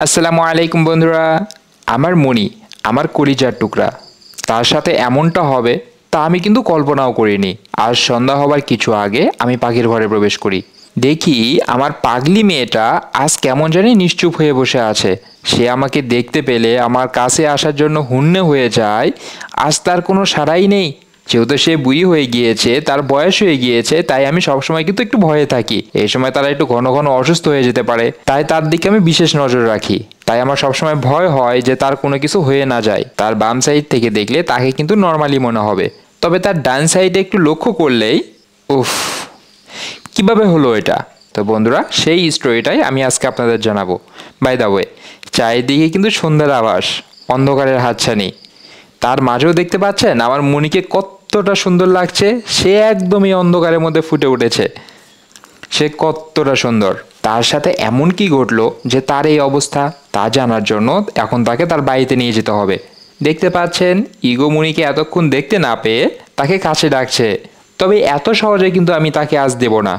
আসসালামু আলাইকুম বন্ধুরা। আমার মনি, আমার কলিজার টুকরা, তার সাথে এমনটা হবে তা আমি কিন্তু কল্পনাও করিনি। আজ সন্ধ্যা হবার কিছু আগে আমি পাখির ঘরে প্রবেশ করি। দেখি আমার পাগলি মেয়েটা আজ কেমন জানি নিশ্চুপ হয়ে বসে আছে। সে আমাকে দেখতে পেলে আমার কাছে আসার জন্য হুন্নে হয়ে যায়। আজ তার কোনো সাড়াই নেই। যেহেতু সে বুড়ি হয়ে গিয়েছে, তার বয়স হয়ে গিয়েছে, তাই আমি সবসময় কিন্তু একটু ভয়ে থাকি। এই সময় তারা একটু ঘন ঘন অসুস্থ হয়ে যেতে পারে, তাই তার দিকে আমি বিশেষ নজর রাখি। তাই আমার সবসময় ভয় হয় যে তার কোনো কিছু হয়ে না যায়। তার বাম সাইড থেকে দেখলে তাকে কিন্তু নর্মালি মনে হবে, তবে তার ডান সাইডে একটু লক্ষ্য করলেই উফ, কিভাবে হলো এটা? তো বন্ধুরা, সেই স্টোরিটাই আমি আজকে আপনাদের জানাবো। বাই দ্য ওয়ে, চারিদিকে কিন্তু সন্ধ্যার আভাস, অন্ধকারের হাতছানি। তার মাঝেও দেখতে পাচ্ছেন আমার মনিকে কতটা সুন্দর লাগছে। সে একদমই অন্ধকারের মধ্যে ফুটে উঠেছে। সে কতটা সুন্দর। তার সাথে এমন কি ঘটলো যে তার এই অবস্থা, তা জানার জন্য এখন তাকে তার বাড়িতে নিয়ে যেতে হবে। দেখতে পাচ্ছেন ইগো মুনিকে এতক্ষণ দেখতে না পেয়ে তাকে কাছে ডাকছে। তবে এত সহজে কিন্তু আমি তাকে আজ দেব না।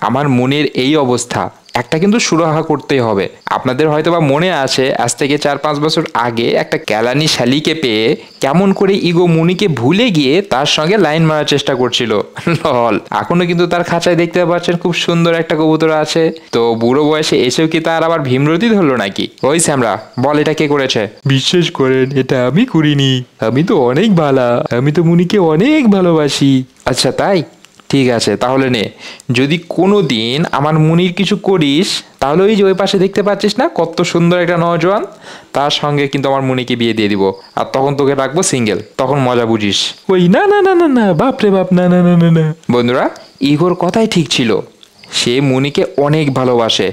আমার মনের এই অবস্থা, একটা কিন্তু সুরাহা করতেই হবে। আপনাদের হয়তোবা মনে আছে, আজ থেকে 4-5 বছর আগে একটা ক্যালানি শালিকে পেয়ে কেমন করে ইগো মুনিকে ভুলে গিয়ে তার সঙ্গে লাইন মারার চেষ্টা করছিল। লল, এখনো কিন্তু তার খাঁচায় দেখতে পাচ্ছেন খুব সুন্দর একটা কবুতর আছে। তো বুড়ো বয়সে এসেও কি তার আবার ভীমরতি ধরলো নাকি? ওই স্যামরা, বল এটা কে করেছে? বিশ্বাস করেন, এটা আমি করিনি। আমি তো অনেক ভালা, আমি তো মুনিকে অনেক ভালোবাসি। আচ্ছা তাই? ঠিক আছে, তাহলে নে। যদি কোনো দিন আমার মুনির কিছু করিস, তাহলে ওই যে ওই পাশে দেখতে পাচ্ছিস না কত সুন্দর একটা নওজোয়ান, তার সঙ্গে কিন্তু আমার মুনিকে বিয়ে দিয়ে দিব। আর তখন তোকে রাখবো সিঙ্গেল, তখন মজা বুঝিস। ওই না না না না না, বাপ রে বাপ, না না না না না। বন্ধুরা, ইগোর কথাই ঠিক ছিল। সে মনিকে অনেক ভালোবাসে।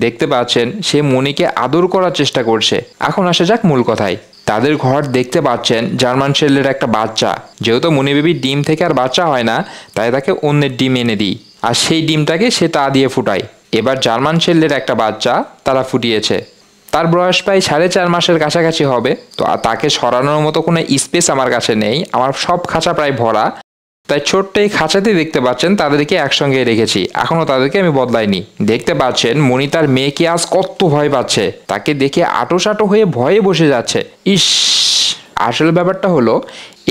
দেখতে পাচ্ছেন সে মনিকে আদর করার চেষ্টা করছে। এখন আসা যাক মূল কথায়। তাদের ঘর দেখতে পাচ্ছেন জার্মান শেল্ডের একটা বাচ্চা। যেহেতু মনি বেবির ডিম থেকে আর বাচ্চা হয় না, তাই তাকে অন্যের ডিম এনে দিই, আর সেই ডিমটাকে সে তা দিয়ে ফুটায়। এবার জার্মান শেল্ডের একটা বাচ্চা তারা ফুটিয়েছে। তার বয়স প্রায় 4.5 মাসের কাছাকাছি হবে। তো তাকে সরানোর মতো কোনো স্পেস আমার কাছে নেই, আমার সব খাঁচা প্রায় ভরা। তাই ছোট্ট এই খাঁচাতেই দেখতে পাচ্ছেন তাদেরকে একসঙ্গে রেখেছি। এখনো তাদেরকে আমি বদলাইনি। দেখতে পাচ্ছেন মনি তার মেয়েকে আজ কত ভয় পাচ্ছে। তাকে দেখে আটোসাটো হয়ে ভয়ে বসে যাচ্ছে। ইস, আসলে ব্যাপারটা হলো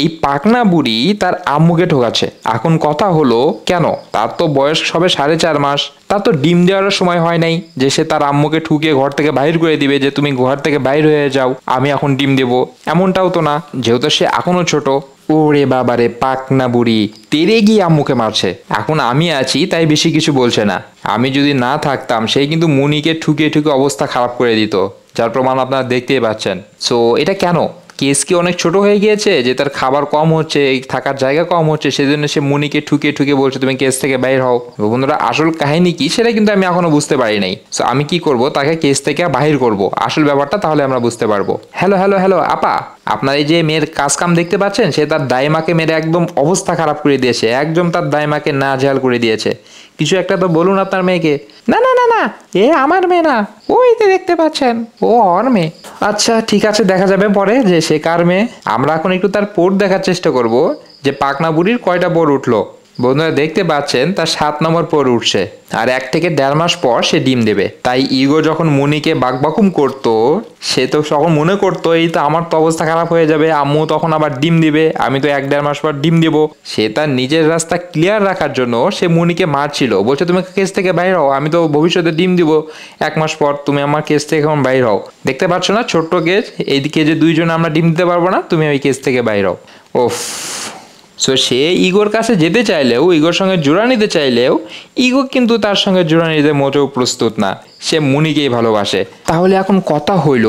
এই পাকনা বুড়ি তার আম্মুকে ঠকাচ্ছে। এখন কথা হলো কেন, তার তো বয়স সবে 4.5 মাস। তার তো ডিম দেওয়ার সময় হয় নাই যে সে তার আম্মুকে ঠুকে ঘর থেকে বাইর করে দিবে, যে তুমি ঘর থেকে বাইর হয়ে যাও, আমি এখন ডিম দেবো। এমনটাও তো না, যেহেতু সে এখনো ছোট। ওরে বাবারে, পাকনা বুড়ি তেরে গিয়ে আম্মুকে মারছে। এখন আমি আছি তাই বেশি কিছু বলছে না। আমি যদি না থাকতাম সেই কিন্তু মুনিকে ঠুকে ঠুকে অবস্থা খারাপ করে দিত, যার প্রমাণ আপনারা দেখতেই পাচ্ছেন। সো এটা কেন? কেস কি অনেক ছোট হয়ে গিয়েছে যে তার খাবার কম হচ্ছে, থাকার জায়গা কম হচ্ছে, সেজন্য সে মুনিকে ঠুকে ঠুকে বলছে তুমি কেস থেকে বাইর হও? বন্ধুরা, আসল কাহিনী কি সেটা কিন্তু আমি এখনো বুঝতে পারি নাই। সো আমি কি করব, তাকে কেস থেকে বাহির করব, আসল ব্যাপারটা তাহলে আমরা বুঝতে পারবো। হ্যালো হ্যালো হ্যালো আপা, আপনার এই যে মেয়ের কাজ কাম দেখতে পাচ্ছেন, সে তার দাইমাকে মেরে একদম অবস্থা খারাপ করে দিয়েছে। একদম তার দাইমাকে না ঝাল করে দিয়েছে। কিছু একটা তো বলুন আপনার মেয়েকে। না না না না, এ আমার মেয়ে না, ওই তো দেখতে পাচ্ছেন ও ওর মেয়ে। আচ্ছা ঠিক আছে, দেখা যাবে পরে যে সে কার মেয়ে। আমরা এখন একটু তার পোর দেখার চেষ্টা করব যে পাকনা বুড়ির কয়টা পোর উঠলো। বন্ধুরা দেখতে পাচ্ছেন তার 7 নম্বর পোর উঠছে, আর 1 থেকে 1.5 মাস পর সে ডিম দেবে। তাই ইগো যখন মুনিকে বাকবাকুম করতো, সে তো তখন মনে করতো এই তো আমার তো অবস্থা খারাপ হয়ে যাবে, আম্মু তখন আবার ডিম দিবে, আমি তো 1-1.5 মাস পর ডিম দেবো। সে তার নিজের রাস্তা ক্লিয়ার রাখার জন্য সে মুনিকে মারছিল, বলছে তুমি কেস থেকে বাইর হও, আমি তো ভবিষ্যতে ডিম দিব 1 মাস পর, তুমি আমার কেস থেকে এখন বাইর হও। দেখতে পাচ্ছ না ছোট্ট কেস, এইদিকে যে দুইজন আমরা ডিম দিতে পারবো না, তুমি ওই কেস থেকে বাইর হও। ওফ। সো সে ইগোর কাছে যেতে চাইলেও, ইগোর সঙ্গে জোড়া নিতে চাইলেও ইগো কিন্তু তার সঙ্গে জোড়া নিতে মোটেও প্রস্তুত না। সে মুনিকেই ভালোবাসে। তাহলে এখন কথা হইল,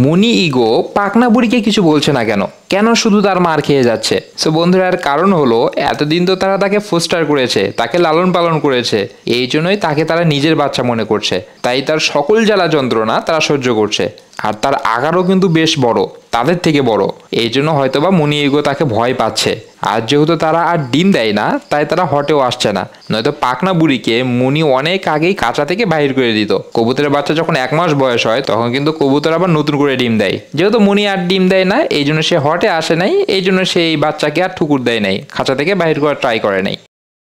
মুনি ইগো পাকনা বুড়িকে কিছু বলছে না কেন? কেন শুধু তার মার খেয়ে যাচ্ছে? সো বন্ধুরা, এর কারণ হলো এতদিন তো তারা তাকে ফোস্টার করেছে, তাকে লালন পালন করেছে, এই জন্যই তাকে তারা নিজের বাচ্চা মনে করছে। তাই তার সকল জ্বালা যন্ত্রণা তারা সহ্য করছে। আর তার আকারও কিন্তু বেশ বড়, তাদের থেকে বড়। এই জন্য হয়তোবা মুনি ইগো তাকে ভয় পাচ্ছে। আর যেহেতু তারা আর ডিম দেয় না, তাই তারা হটেও আসছে না। নয়তো পাকনা বুড়িকে মুনি অনেক আগেই কাঁচা থেকে বাহির করে দিত। কবুতরের বাচ্চা যখন 1 মাস বয়স হয়, তখন কিন্তু কবুতর আবার নতুন করে ডিম দেয়। যেহেতু মুনি আর ডিম দেয় না, এই জন্য সে হটে আসে নাই, এই জন্য সে এই বাচ্চাকে আর ঠুকুর দেয় নাই, খাঁচা থেকে বাহির করার ট্রাই করে নাই।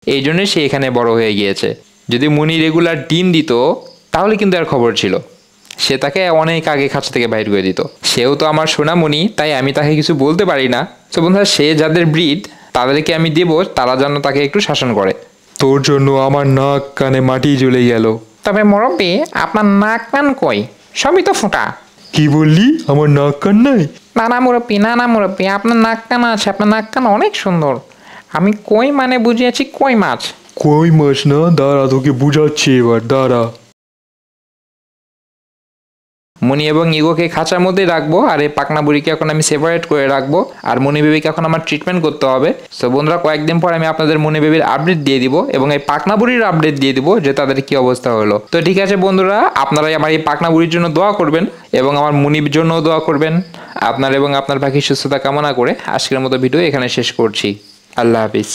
এই জন্য সে এখানে বড় হয়ে গিয়েছে। যদি মুনি রেগুলার ডিম দিত তাহলে কিন্তু আর খবর ছিল। সে তাকে অনেক আগে খাঁচা থেকে বাইর করে দিত। সেও তো আমার সোনামণি, তাই আমি তাকে কিছু বলতে পারি না। তো বন্ধুরা, সে যাদের ব্রিড তাদেরকে আমি দেব, তারা যেন তাকে একটু শাসন করে। তোর জন্য আমার নাক কানে মাটি জ্বলে গেল। তবে মুরব্বি, আপনার নাক কান কই? সবই তো ফোঁটা। কি বললি? আমার নাক কান নাই? না মুরব্বি, আপনার নাক কান আছে, আপনার নাক কান অনেক সুন্দর। আমি কই মানে বুঝিয়েছি কই মাছ। কই মাছ না? দাঁড়া, তোকে বুঝাচ্ছি এবার, দাঁড়া। মনি এবং ইগোকে খাঁচার মধ্যেই রাখবো, আর এই পাকনা বুড়িকে এখন আমি সেপারেট করে রাখবো, আর মনি বেবিকে এখন আমার ট্রিটমেন্ট করতে হবে। তো বন্ধুরা, কয়েকদিন পর আমি আপনাদের মনি বেবির আপডেট দিয়ে দিব এবং এই পাকনা বুড়ির আপডেট দিয়ে দিব যে তাদের কি অবস্থা হলো। তো ঠিক আছে বন্ধুরা, আপনারাই আমার এই পাকনা বুড়ির জন্য দোয়া করবেন এবং আমার মনির জন্য দোয়া করবেন। আপনার এবং আপনার পাখির সুস্থতা কামনা করে আজকের মতো ভিডিও এখানে শেষ করছি। আল্লাহ হাফিজ।